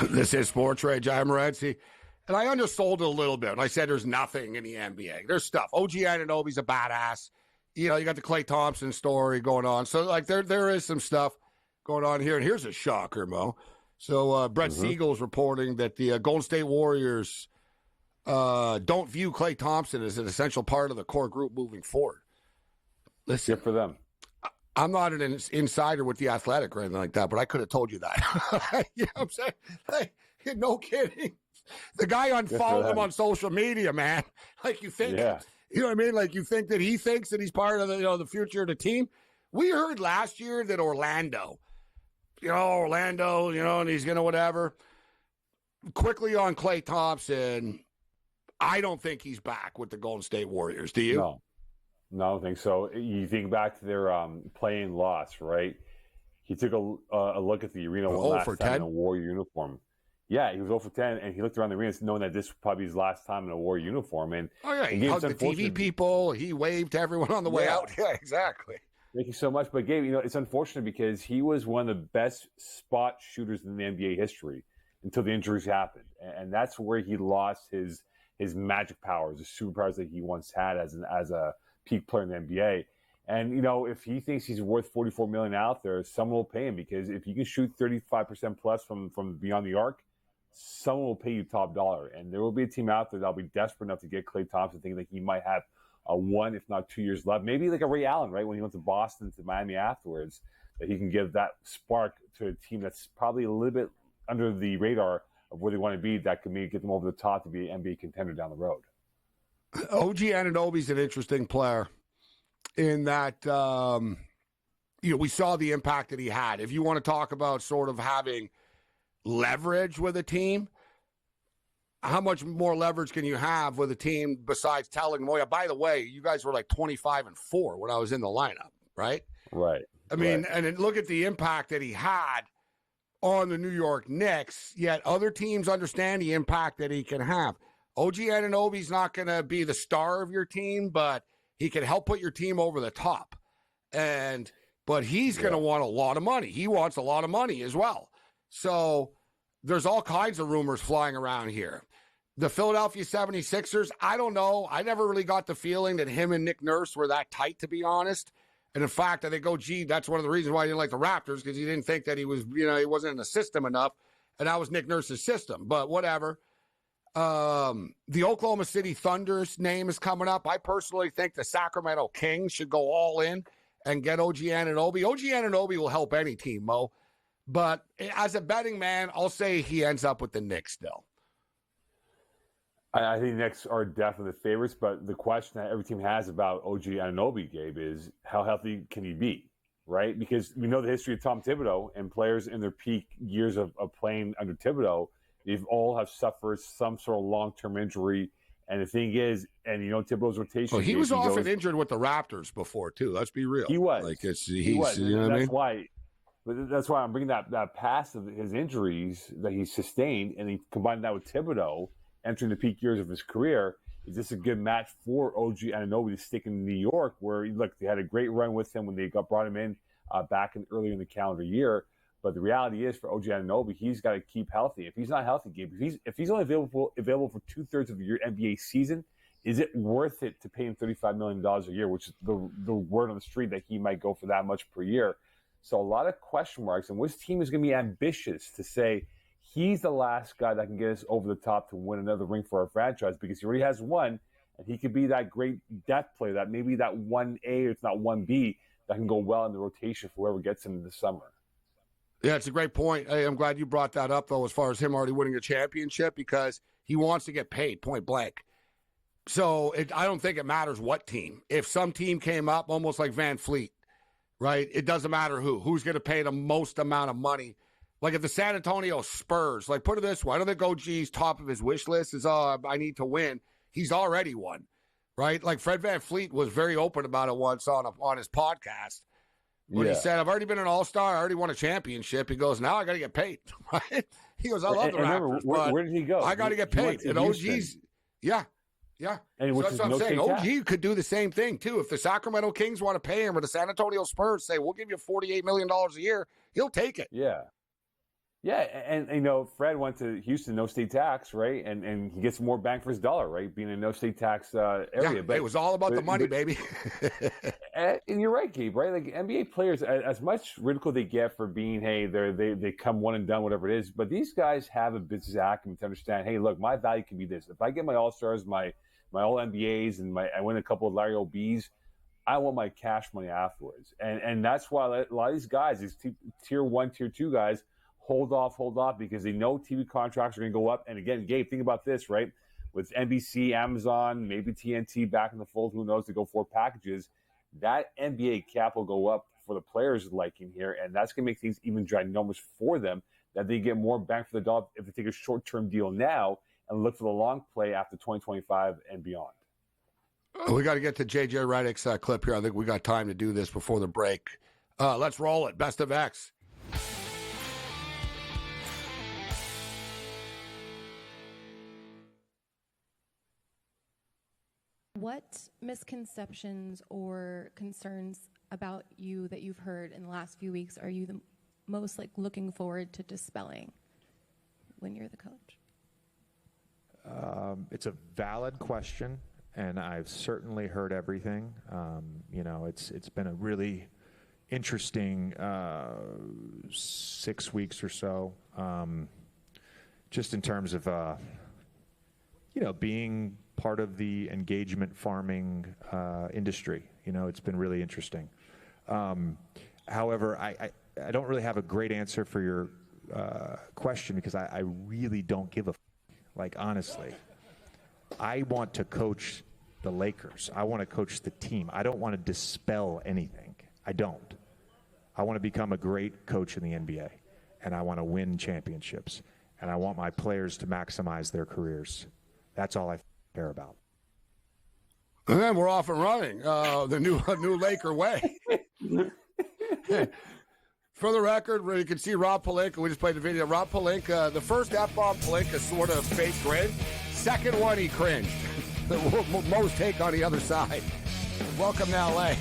This is SportsRage. I'm Morency. And I undersold it a little bit. I said there's nothing in the NBA. There's stuff. OG Anunoby's a badass. You got the Klay Thompson story going on. So, there is some stuff going on here. And here's a shocker, Mo. So, Brett Siegel's reporting that the Golden State Warriors don't view Klay Thompson as an essential part of the core group moving forward. Listen. Good for them. I'm not an insider with The Athletic or anything like that, but I could have told you that. You know what I'm saying? No kidding. The guy unfollowed him on social media, man. You think, you know what I mean? You think that he thinks that he's part of the future of the team. We heard last year that Orlando, and he's going to whatever. quickly on Klay Thompson, I don't think he's back with the Golden State Warriors. Do you? No, I don't think so. You think back to their play-in loss, right? He took a look at the arena one last time 10? in a Warrior uniform. Yeah, he was 0 for 10, and he looked around the arena knowing that this was probably his last time in a Warrior uniform. And he hugged the TV people. He waved to everyone on the way out. Yeah, exactly. Thank you so much. But Gabe, it's unfortunate because he was one of the best spot shooters in the NBA history until the injuries happened, and that's where he lost his magic powers, the superpowers that he once had as a peak player in the NBA. And if he thinks he's worth $44 million out there, someone will pay him, because if you can shoot 35% plus from beyond the arc, someone will pay you top dollar. And there will be a team out there that'll be desperate enough to get Klay Thompson, thinking that he might have 1, if not 2 years left. Maybe like a Ray Allen, right? When he went to Boston, to Miami afterwards, that he can give that spark to a team that's probably a little bit under the radar of where they want to be, that can maybe get them over the top to be an NBA contender down the road. OG Anunoby's an interesting player in that, we saw the impact that he had. If you want to talk about sort of having leverage with a team, how much more leverage can you have with a team besides telling them, oh, yeah, by the way, you guys were like 25-4 when I was in the lineup, right? Right. I mean, and then look at the impact that he had on the New York Knicks, yet other teams understand the impact that he can have. OG Anunoby's not going to be the star of your team, but he can help put your team over the top. But he's going to want a lot of money. He wants a lot of money as well. So there's all kinds of rumors flying around here. The Philadelphia 76ers, I don't know. I never really got the feeling that him and Nick Nurse were that tight, to be honest. And in fact, I think, that's one of the reasons why he didn't like the Raptors, because he didn't think that he was, he wasn't in the system enough. And that was Nick Nurse's system. But whatever. The Oklahoma City Thunder's name is coming up. I personally think the Sacramento Kings should go all in and get OG Anunoby. OG Anunoby will help any team, Mo. But as a betting man, I'll say he ends up with the Knicks still. I think the Knicks are definitely the favorites, but the question that every team has about OG Anunoby, Gabe, is how healthy can he be, right? Because we know the history of Tom Thibodeau, and players in their peak years of playing under Thibodeau, they've all have suffered some sort of long-term injury. And the thing is, and Thibodeau's rotation. Well, he was often injured with the Raptors before, too. Let's be real. He was. He was. You know what I mean? But that's why I'm bringing that past of his injuries that he sustained, and he combined that with Thibodeau entering the peak years of his career. Is this a good match for OG Anunoby to stick in New York, where, look, they had a great run with him when they brought him in back earlier in the calendar year. But the reality is, for OG Anunoby, he's got to keep healthy. If he's not healthy, Gabe, if he's only available for 2/3 of your NBA season, is it worth it to pay him $35 million a year, which is the word on the street that he might go for that much per year? So a lot of question marks, and which team is going to be ambitious to say he's the last guy that can get us over the top to win another ring for our franchise, because he already has one, and he could be that great depth player, that maybe that 1A, or it's not 1B, that can go well in the rotation for whoever gets him this summer. Yeah, it's a great point. I'm glad you brought that up, though, as far as him already winning a championship, because he wants to get paid, point blank. So I don't think it matters what team. If some team came up, almost like Van Fleet, right? It doesn't matter who's going to pay the most amount of money. Like if the San Antonio Spurs, like put it this way, I don't think OG's top of his wish list is, I need to win. He's already won, right? Like Fred Van Fleet was very open about it once on his podcast when he said, I've already been an all-star. I already won a championship. He goes, now I got to get paid, right? He goes, I love the Raptors, but where did he go? I got to get paid. And OG's, yeah. And so that's what I'm saying. OG could do the same thing, too. If the Sacramento Kings want to pay him, or the San Antonio Spurs say, we'll give you $48 million a year, he'll take it. Yeah, and Fred went to Houston, no state tax, right? And he gets more bang for his dollar, right? Being a no state tax area. Yeah, but it was all about the money, baby. And you're right, Gabe, right? Like NBA players, as much ridicule they get for being, hey, they come one and done, whatever it is, but these guys have a business acumen to understand, hey, look, my value can be this. If I get my All-Stars, my All-NBAs, and I win a couple of Larry O'B's, I want my cash money afterwards. And that's why a lot of these guys, these tier 1, tier 2 guys, hold off, because they know TV contracts are going to go up. And again, Gabe, think about this, right? With NBC, Amazon, maybe TNT back in the fold, who knows, to go 4 packages, that NBA cap will go up for the players' liking here, and that's going to make things even ginormous for them. that they get more bang for the dollar if they take a short-term deal now and look for the long play after 2025 and beyond. We got to get to JJ Redick's clip here. I think we got time to do this before the break. Let's roll it. Best of X. What misconceptions or concerns about you that you've heard in the last few weeks are you the most looking forward to dispelling when you're the coach? It's a valid question, and I've certainly heard everything. It's been a really interesting 6 weeks or so, just in terms of being part of the engagement farming industry. It's been really interesting. However, I don't really have a great answer for your question because I really don't give a honestly. I want to coach the Lakers. I want to coach the team. I don't want to dispel anything. I don't. I want to become a great coach in the NBA, and I want to win championships, and I want my players to maximize their careers. That's all I care about. And then we're off and running. The new Laker way. For the record, you can see Rob Pelinka. We just played the video. Rob Pelinka, the first F-bomb Pelinka sort of fake grin. Second one, he cringed. Most take on the other side. Welcome to L.A.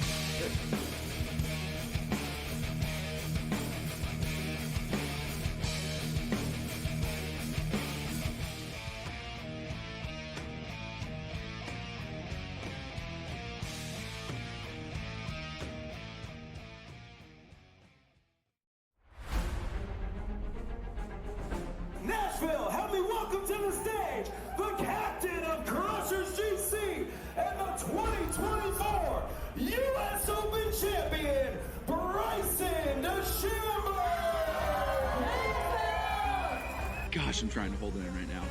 Nashville, help me welcome to the stage the captain of Crushers GC and the 2024 U.S. Open champion, Bryson DeChambeau! Gosh, I'm trying to hold it in right now.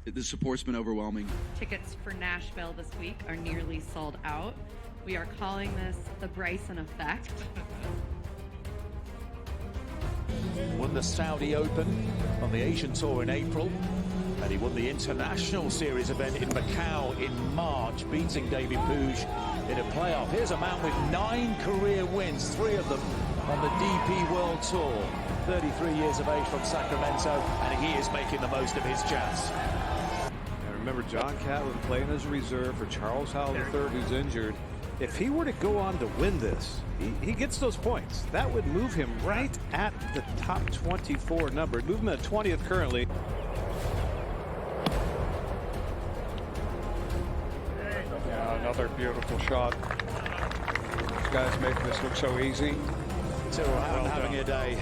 The support's been overwhelming. Tickets for Nashville this week are nearly sold out. We are calling this the Bryson effect. Won the Saudi Open on the Asian Tour in April, and he won the International Series event in Macau in March, beating David Puig in a playoff. Here's a man with 9 career wins, 3 of them on the DP World Tour. 33 years of age from Sacramento, and he is making the most of his chance. And remember, John Catlin playing as a reserve for Charles Howell III, who's injured. If he were to go on to win this, he gets those points. That would move him right at the top 24 number. Move him at 20th currently. Yeah, another beautiful shot. These guys making this look so easy. Having a day.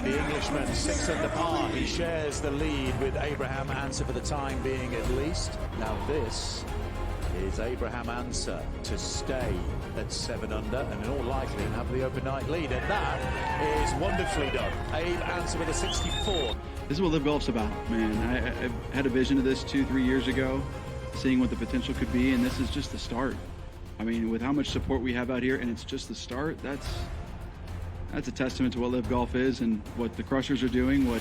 The Englishman 6 under par. He shares the lead with Abraham Answer for the time being, at least. Now this is Abraham Answer to stay at 7 under and in all likelihood have the overnight lead, and that is wonderfully done. Abe Answer with a 64. This is what Live Golf's about, man. I had a vision of this 2-3 years ago, seeing what the potential could be, and this is just the start. I mean, with how much support we have out here, and it's just the start, that's a testament to what Live Golf is and what the Crushers are doing, what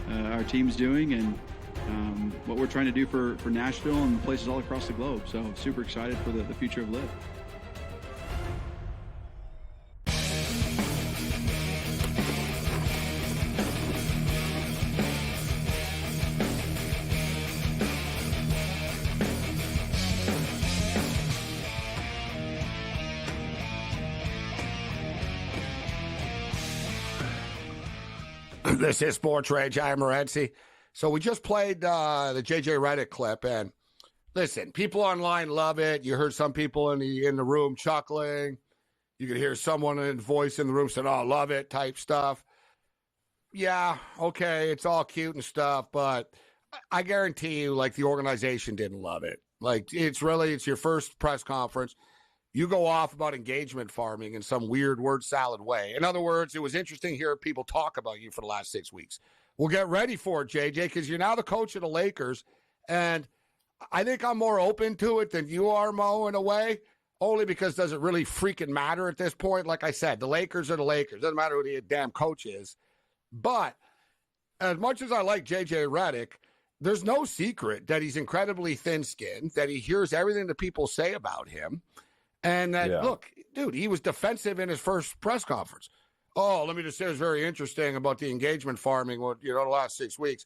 our team's doing, and what we're trying to do for Nashville and places all across the globe. So super excited for the future of Live. This is SportsRage. I'm Morency. So we just played the JJ Redick clip, and listen, people online love it. You heard some people in the room chuckling. You could hear someone in voice in the room saying, "Oh, love it," type stuff. Yeah, okay, it's all cute and stuff, but I guarantee you, the organization didn't love it. It's your first press conference. You go off about engagement farming in some weird word salad way. In other words, it was interesting to hear people talk about you for the last 6 weeks. Well, get ready for it, JJ, because you're now the coach of the Lakers, and I think I'm more open to it than you are, Mo, in a way. only because does it really freaking matter at this point? Like I said, the Lakers are the Lakers. Doesn't matter who the damn coach is. But as much as I like J.J. Redick, there's no secret that he's incredibly thin-skinned, that he hears everything that people say about him, and that, look, dude, he was defensive in his first press conference. Oh, let me just say it's very interesting about the engagement farming, the last 6 weeks.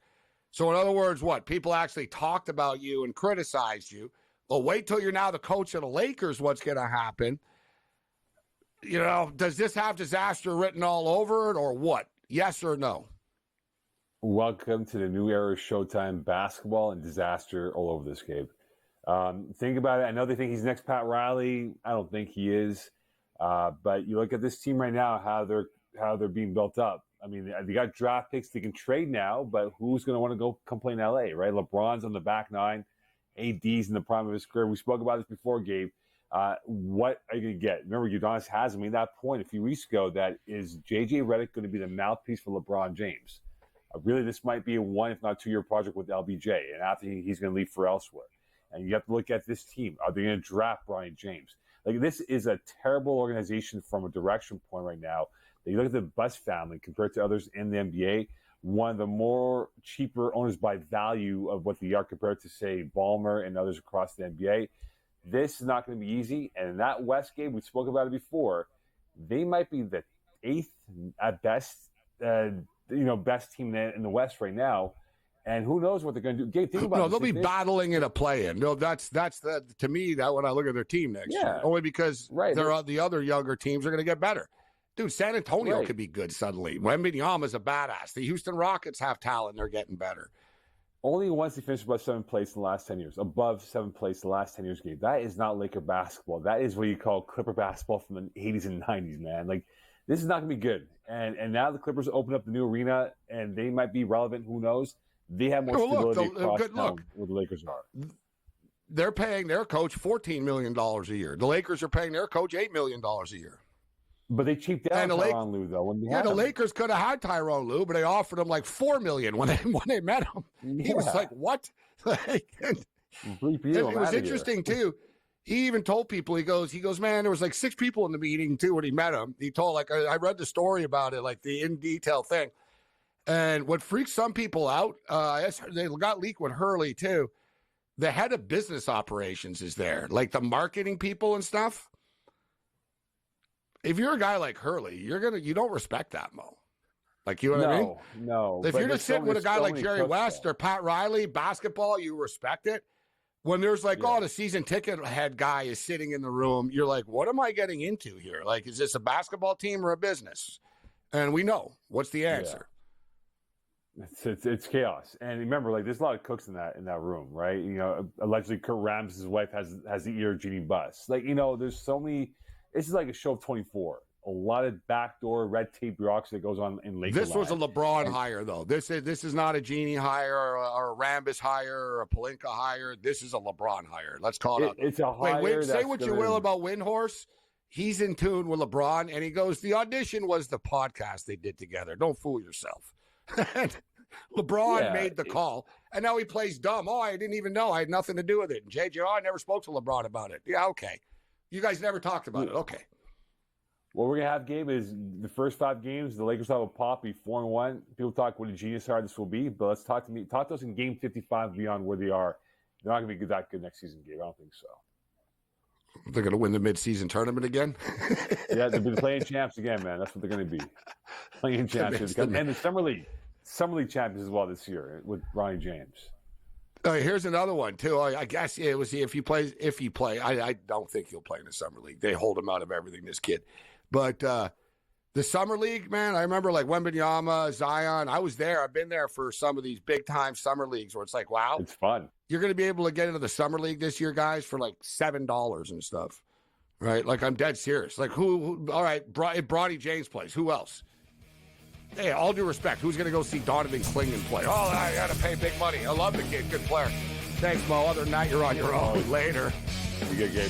So in other words, what? People actually talked about you and criticized you. Well, wait till you're now the coach of the Lakers, what's going to happen? Does this have disaster written all over it or what? Yes or no? Welcome to the new era of Showtime basketball and disaster all over this, Gabe. Think about it. I know they think he's next Pat Riley. I don't think he is. But you look at this team right now, how they're being built up. I mean, they got draft picks they can trade now, but who's going to want to go come play in LA, right? LeBron's on the back nine. AD's in the prime of his career. We spoke about this before, Gabe. What are you going to get? Remember, Udonis has made that point a few weeks ago that is J.J. Redick going to be the mouthpiece for LeBron James? Really, this might be a 1, if not 2-year project with LBJ, and after he's going to leave for elsewhere. And you have to look at this team. Are they going to draft Brian James? Like, this is a terrible organization from a direction point right now. You look at the Buss family compared to others in the NBA, one of the more cheaper owners by value of what they are compared to, say, Ballmer and others across the NBA. This is not going to be easy. And in that West game, we spoke about it before, they might be the 8th at best, best team in the West right now. And who knows what they're going to do. Gabe, think about they'll be battling in a play-in. No, that's to me, that when I look at their team next year. Only because the other younger teams are going to get better. Dude, San Antonio could be good suddenly. Wembanyama's a badass. The Houston Rockets have talent. They're getting better. Only once they finished above 7th place in the last 10 years. Above 7th place in the last 10 years, Gabe. That is not Laker basketball. That is what you call Clipper basketball from the 80s and 90s, man. Like, this is not going to be good. And now the Clippers open up the new arena, and they might be relevant. Who knows? They have more stability across town where the Lakers are. They're paying their coach $14 million a year. The Lakers are paying their coach $8 million a year. But they cheaped out Tyronn Lue, though. The Lakers could have had Tyronn Lue, but they offered him like $4 million when they met him. Yeah. He was like, "What?" It was interesting too. He even told people, he goes, "Man, there was like 6 people in the meeting too when he met him." He told, like, I read the story about it, like the in detail thing. And what freaks some people out, they got leaked with Hurley too. The head of business operations is there, like the marketing people and stuff. If you're a guy like Hurley, you don't respect that, Mo. Like, you know what I mean? No. If you're just sitting with a guy like Jerry West or Pat Riley, basketball, you respect it. When there's like, the season ticket head guy is sitting in the room, you're like, what am I getting into here? Like, is this a basketball team or a business? And we know. What's the answer? Yeah. It's chaos. And remember, like, there's a lot of cooks in that room, right? Allegedly Kurt Rambis' wife has the ear of Jeannie Buss. Like, there's so many. This is like a show of 24. A lot of backdoor red tape bureaucracy that goes on in Laker. This was a LeBron hire, though. This is not a Genie hire or a Rambis hire or a Pelinka hire. This is a LeBron hire. Let's call it. It's a hire. Say what you will about Windhorse. He's in tune with LeBron, and he goes, the audition was the podcast they did together. Don't fool yourself. LeBron made the call, and now he plays dumb. Oh, I didn't even know. I had nothing to do with it. And JJ, I never spoke to LeBron about it. Yeah, okay. You guys never talked about it. Okay. What we're going to have, Gabe, is the first 5 games, the Lakers have a pop, be 4-1. People talk what a genius hire this will be, but let's talk to us in game 55 beyond where they are. They're not going to be that good next season, Gabe. I don't think so. They're going to win the midseason tournament again? Yeah, they've been playing champs again, man. That's what they're going to be. Playing champs. And the Summer League champions as well this year with Ronnie James. Here's another one, too. I guess it was if he play. I don't think he'll play in the Summer League. They hold him out of everything, this kid. But the Summer League, man, I remember like Wembanyama, Zion. I was there. I've been there for some of these big-time Summer Leagues where it's like, wow. It's fun. You're going to be able to get into the Summer League this year, guys, for like $7 and stuff, right? Like, I'm dead serious. Like, who all right, Bronny James plays. Who else? Hey, all due respect, who's going to go see Donovan Clingan play? Oh, I got to pay big money. I love the kid. Good player. Thanks, Mo. Other than that, you're on your own. Later. You good, Gabe.